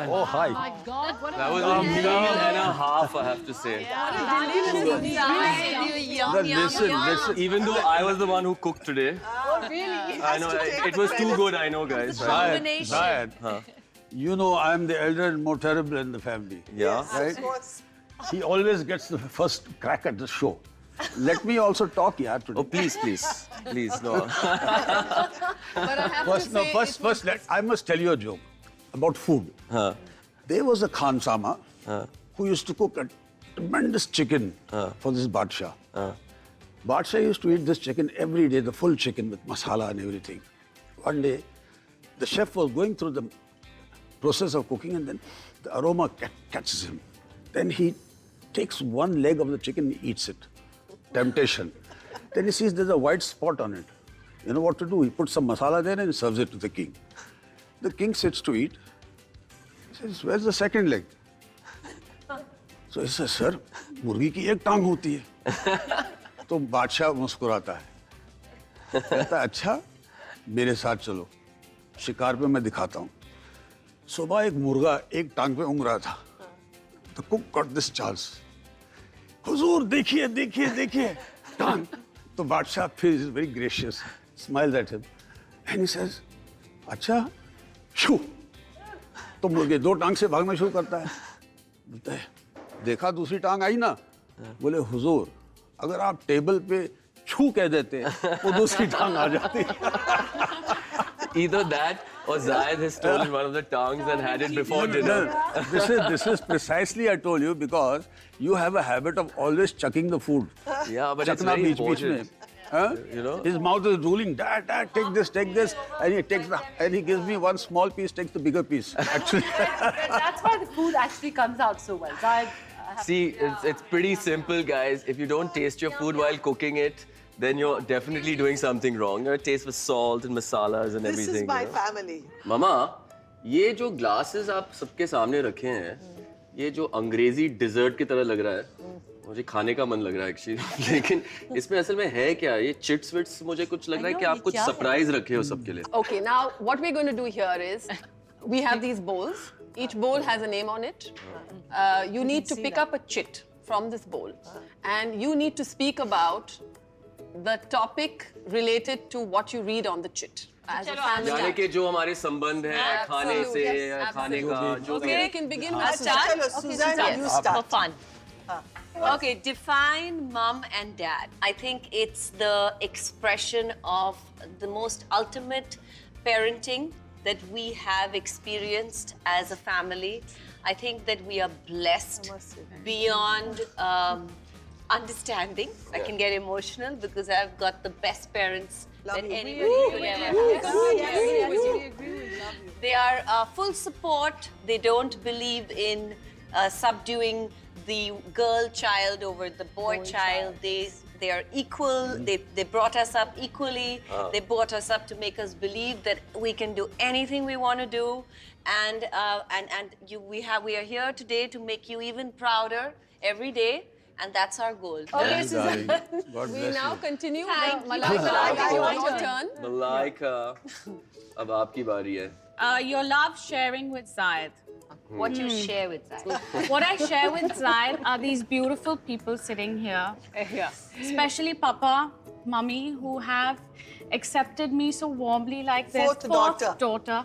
man. Oh, hi. My God, what That was a meal and a half, I have to say. Listen. Even though I was the one who cooked today. Oh, really? I know, it was too good, I know, guys. Right? Zayed, you know I'm the elder and more terrible in the family. Yeah. Right? He always gets the first crack at the show. Let me also talk, yeah, today. Oh, please, no. But I have to say, First, I must tell you a joke about food. There was a Khan Sama who used to cook a tremendous chicken for this Badshah. Badshah used to eat this chicken every day, the full chicken with masala and everything. One day, the chef was going through the process of cooking and then the aroma catches him. Then he takes one leg of the chicken and eats it. Temptation. Then he sees there's a white spot on it. You know what to do? He puts some masala there and he serves it to the king. The king sits to eat. He says, where's the second leg? So he says, sir, मुर्गी की एक टांग होती है. तो बादशाह मुस्कुराता है. कहता है, अच्छा, मेरे साथ चलो. शिकार पे मैं दिखाता हूँ. सुबह एक मुर्गा एक टांग पे ऊँग रहा था. The cook got this chance. हुजूर देखिए देखिए देखिए टांग. तो बादशाह फिर is very gracious, smiles at him and he says, अच्छा, शू. तो मुर्गे दो टांग से भागना शुरू करता है. बोलता है, देखा दूसरी टांग आई ना. बोले हुजूर अगर आप टेबल पे छू कह देते वो दूसरी टांग आ जाती. Either that or Zayed has stolen one of the tongues and had it before dinner. This is precisely I told you because you have a habit of always chucking the food. Yeah, but it's Chakna very beech important. में. You know? His mouth is drooling. Dad, take this, and he gives me one small piece, takes the bigger piece. Actually, that's why the food actually comes out so well. So I have See, it's pretty simple, guys. If you don't taste your food while cooking it, then you're definitely doing something wrong. You taste with salt and masalas and This everything. is my you know? family. Mama, ये जो glasses आप सबके सामने रखे हैं, ये जो अंग्रेजी dessert की तरह लग रहा है, मुझे खाने का मन लग रहा है actually. लेकिन इसमें असल में है क्या? ये chips विट्स मुझे कुछ लग रहा है कि आप कुछ surprise रखे हो सबके लिए. Okay, now what we're going to do here is, we have these bowls. Each bowl has a name on it. You need to pick up a chit from this bowl. And you need to speak about the topic related to what you read on the chit. As a family. यानी कि जो हमारे संबंध हैं खाने से या खाने का जो भी Okay, है. you can begin with Chalo, Suzanne, you start. For fun. Okay, define mom and dad. I think it's the expression of the most ultimate parenting that we have experienced as a family. I think that we are blessed beyond understanding. I can get emotional because I've got the best parents that anybody could ever have. They are full support. They don't believe in subduing the girl child over the boy child. They are equal. They brought us up equally. They brought us up to make us believe that we can do anything we want to do, and we are here today to make you even prouder every day, and that's our goal. Okay, Suzanne. God We bless now you. continue. Malaika, Your turn. Malaika, अब आपकी बारी है. Your love sharing with Zayed. What you share with that? What I share with Zayed are these beautiful people sitting here. Especially Papa, Mummy, who have accepted me so warmly like their Fourth daughter.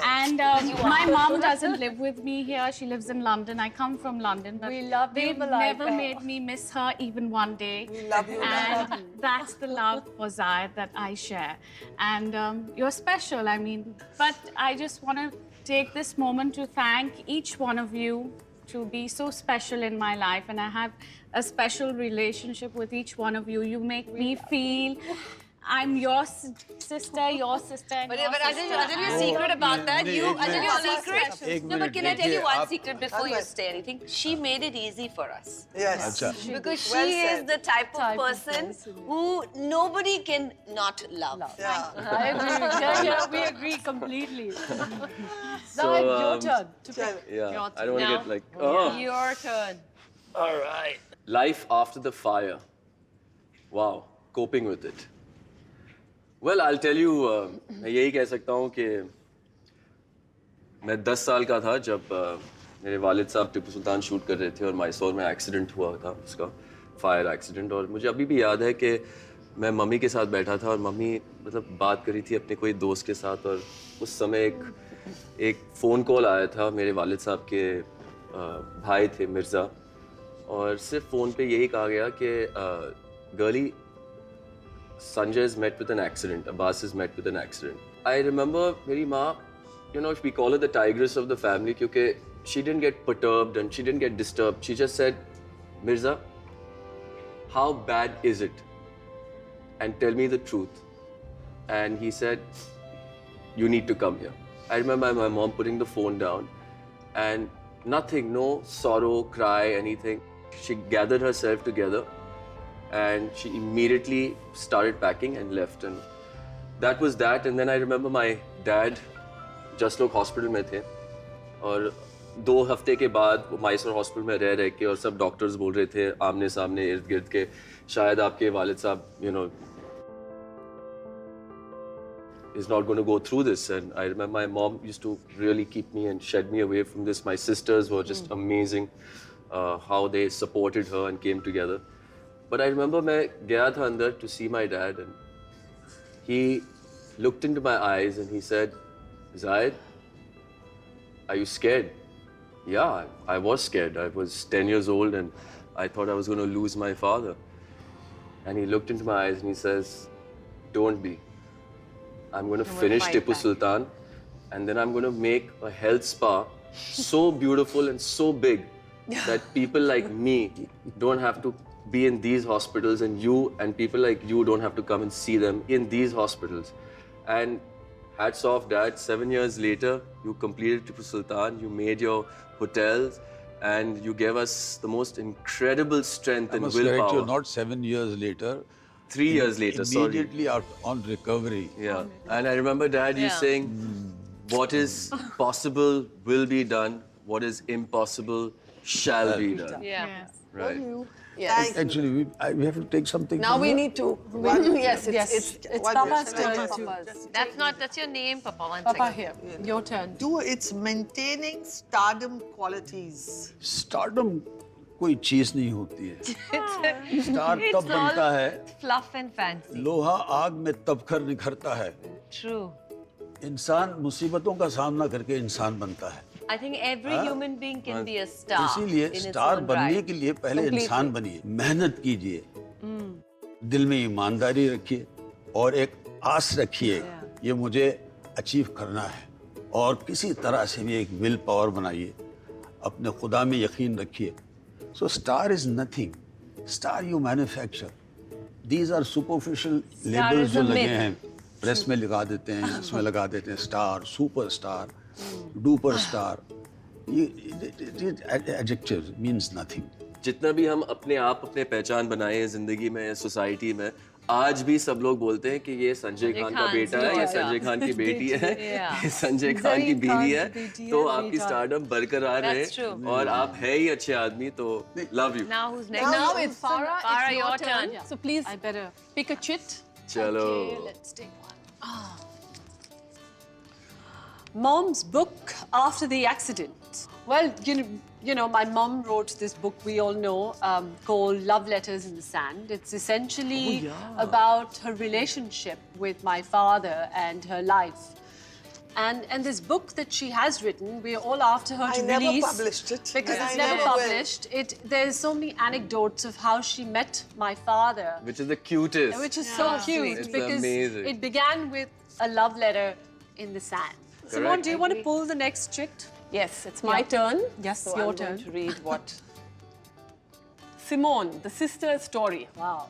And my mom doesn't live with me here. She lives in London. I come from London. But We love you, they've Malaika. never made me miss her even one day. We love you. And that's the love for Zayed that I share. And you're special, I mean. But I just want to take this moment to thank each one of you to be so special in my life. And I have a special relationship with each one of you. You make me feel I'm your sister, your sister, and But your I'll tell you a secret about that. I'll tell you a secret. No, but can I tell you one secret before you say anything? She made it easy for us. Yes. Because she Well is said. the type of person who nobody can not love. Yeah. I agree. Yeah, we agree completely. Zayed, your turn. Yeah, I don't want to get like. Oh. Your turn. All right. Life after the fire. Wow, coping with it. Well, I'll tell you, मैं यही कह सकता हूँ कि मैं 10 साल का था जब मेरे वालिद साहब टिप्पू सुल्तान शूट कर रहे थे और मैसूर में एक्सीडेंट हुआ था उसका, फायर एक्सीडेंट। और मुझे अभी भी याद है कि मैं मम्मी के साथ बैठा था और मम्मी मतलब बात करी थी अपने कोई दोस्त के साथ, और उस समय एक फ़ोन कॉल आया था मेरे वालिद साहब के भाई थे मिर्ज़ा, और सिर्फ फ़ोन पे यही कहा गया कि girly Sanjay is met with an accident, Abbas is met with an accident. I remember मेरी माँ, you know, we call her the tigress of the family क्योंकि she didn't get perturbed and she didn't get disturbed. She just said, Mirza, how bad is it? And tell me the truth. And he said, you need to come here. I remember my mom putting the phone down and nothing, no sorrow, cry, anything. She gathered herself together and she immediately started packing and left, and that was that. And then I remember my dad just लोग hospital में थे और 2 हफ्ते के बाद वो Mysore hospital में रह के और सब डॉक्टर्स बोल रहे थे आमने सामने इर्द गिर्द के शायद आपके वालिद साहब you know is not going to go through this. And I remember my mom used to really keep me and shed me away from this. My sisters were just amazing how they supported her and came together. But I remember मैं गया था अंदर to see my dad and he looked into my eyes and he said, Zahid, are you scared? Yeah, I was scared. I was 10 years old and I thought I was going to lose my father. And he looked into my eyes and he says, don't be. I'm going to finish Tipu Sultan and then I'm going to make a health spa so beautiful and so big that people like me don't have to be in these hospitals, and you and people like you don't have to come and see them in these hospitals. And hats off, Dad. 7 years later, you completed Tipu Sultan, you made your hotels, and you gave us the most incredible strength and willpower. I must correct you, not 7 years later. 3 years later, sorry. Immediately out on recovery. Yeah. And I remember Dad, you saying, what is possible will be done, what is impossible shall be done. Yeah. Yes. Right. Yes. Actually, we have to take something. Now from we her. need to. Yes, it's One Papa's minute. turn. Papa's. That's your name, Papa. One Papa second. here. Your turn. Do it's maintaining stardom qualities. Stardom कोई चीज नहीं होती है. Star तब बनता है. Fluff and fancy. लोहा आग में तब कर निखरता है. True. इंसान मुसीबतों का सामना करके इंसान बनता है. I think every human being can be a star. इसीलिए in its स्टार own बनने right. के लिए पहले इंसान बनिए, मेहनत कीजिए, दिल में ईमानदारी रखिए और एक आस रखिए ये मुझे अचीव करना है, और किसी तरह से भी एक विल पावर बनाइए, अपने खुदा में यकीन रखिए. So star is nothing. Star you manufacture. These are superficial labels जो लगे हैं, प्रेस में लगा देते हैं, इसमें लगा देते हैं star, super star, duper star. Adjectives means nothing. जितना भी हम अपने आप अपने पहचान बनाए हैं जिंदगी में, सोसाइटी में, आज भी सब लोग बोलते हैं कि ये संजय खान का बेटा है, ये संजय खान की बेटी है, ये संजय खान की बीवी है. तो आपकी स्टारडम बरकरार That's है true. और आप है ही अच्छे आदमी, तो love you. Now who's next? Now it's Farah. Farah, It's your your turn. turn. So please I better. pick a chit. चलो. Okay, let's take one. Mom's book after the accident. Well, you know, my mom wrote this book we all know called Love Letters in the Sand. It's essentially about her relationship with my father and her life. And this book that she has written, we're all after her to I never release. published it. Because I it's never never will. published. There's so many anecdotes of how she met my father. Which is the cutest. Which is so cute It's because amazing. it began with a love letter in the sand. Simone, do you want to pull the next chit? Yes, it's my turn. Yes, so your I'm turn. going to read what. Simone, the sister's story. Wow.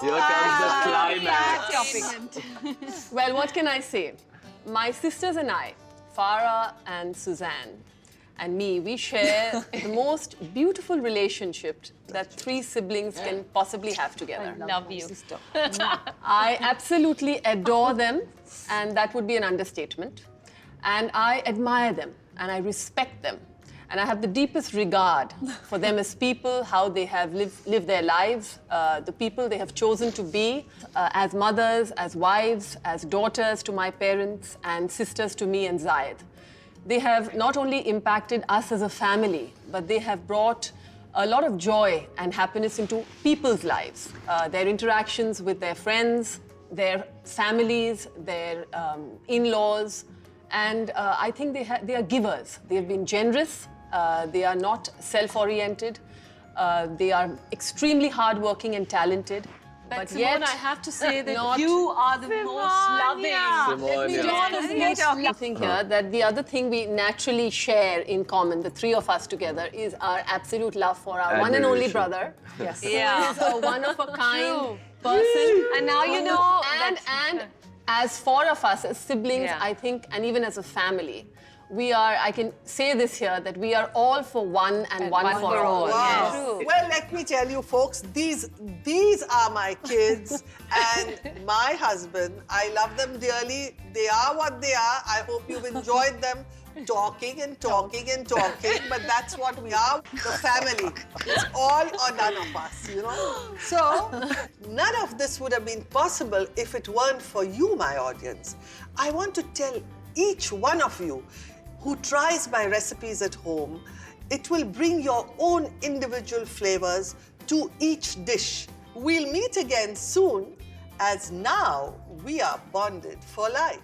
Here comes the climax. Well, what can I say? My sisters and I, Farah and Suzanne, and me, we share the most beautiful relationship that 3 siblings can possibly have together. Love you. I absolutely adore them, and that would be an understatement. And I admire them, and I respect them. And I have the deepest regard for them as people, how they have lived their lives, the people they have chosen to be as mothers, as wives, as daughters to my parents, and sisters to me and Zayed. They have not only impacted us as a family, but they have brought a lot of joy and happiness into people's lives. Their interactions with their friends, their families, their in-laws, and I think they are givers. They have been generous. They are not self-oriented. They are extremely hardworking and talented. But Simone, yet, I have to say that not- you are the most loving. Simone, Just something here that the other thing we naturally share in common, the three of us together, is our absolute love for our one and only Admiration. brother. Yes. Yeah. Who is a one-of-a-kind person. And now you know And as four of us, as siblings, Yeah. I think, and even as a family, we are, I can say this here, that we are all for one and one for all. Wow. True. Well, let me tell you, folks, these are my kids and my husband. I love them dearly. They are what they are. I hope you've enjoyed them talking and talking and talking, but that's what we are, the family. It's all or none of us, you know? So, none of this would have been possible if it weren't for you, my audience. I want to tell each one of you who tries my recipes at home, it will bring your own individual flavors to each dish. We'll meet again soon, as now we are bonded for life.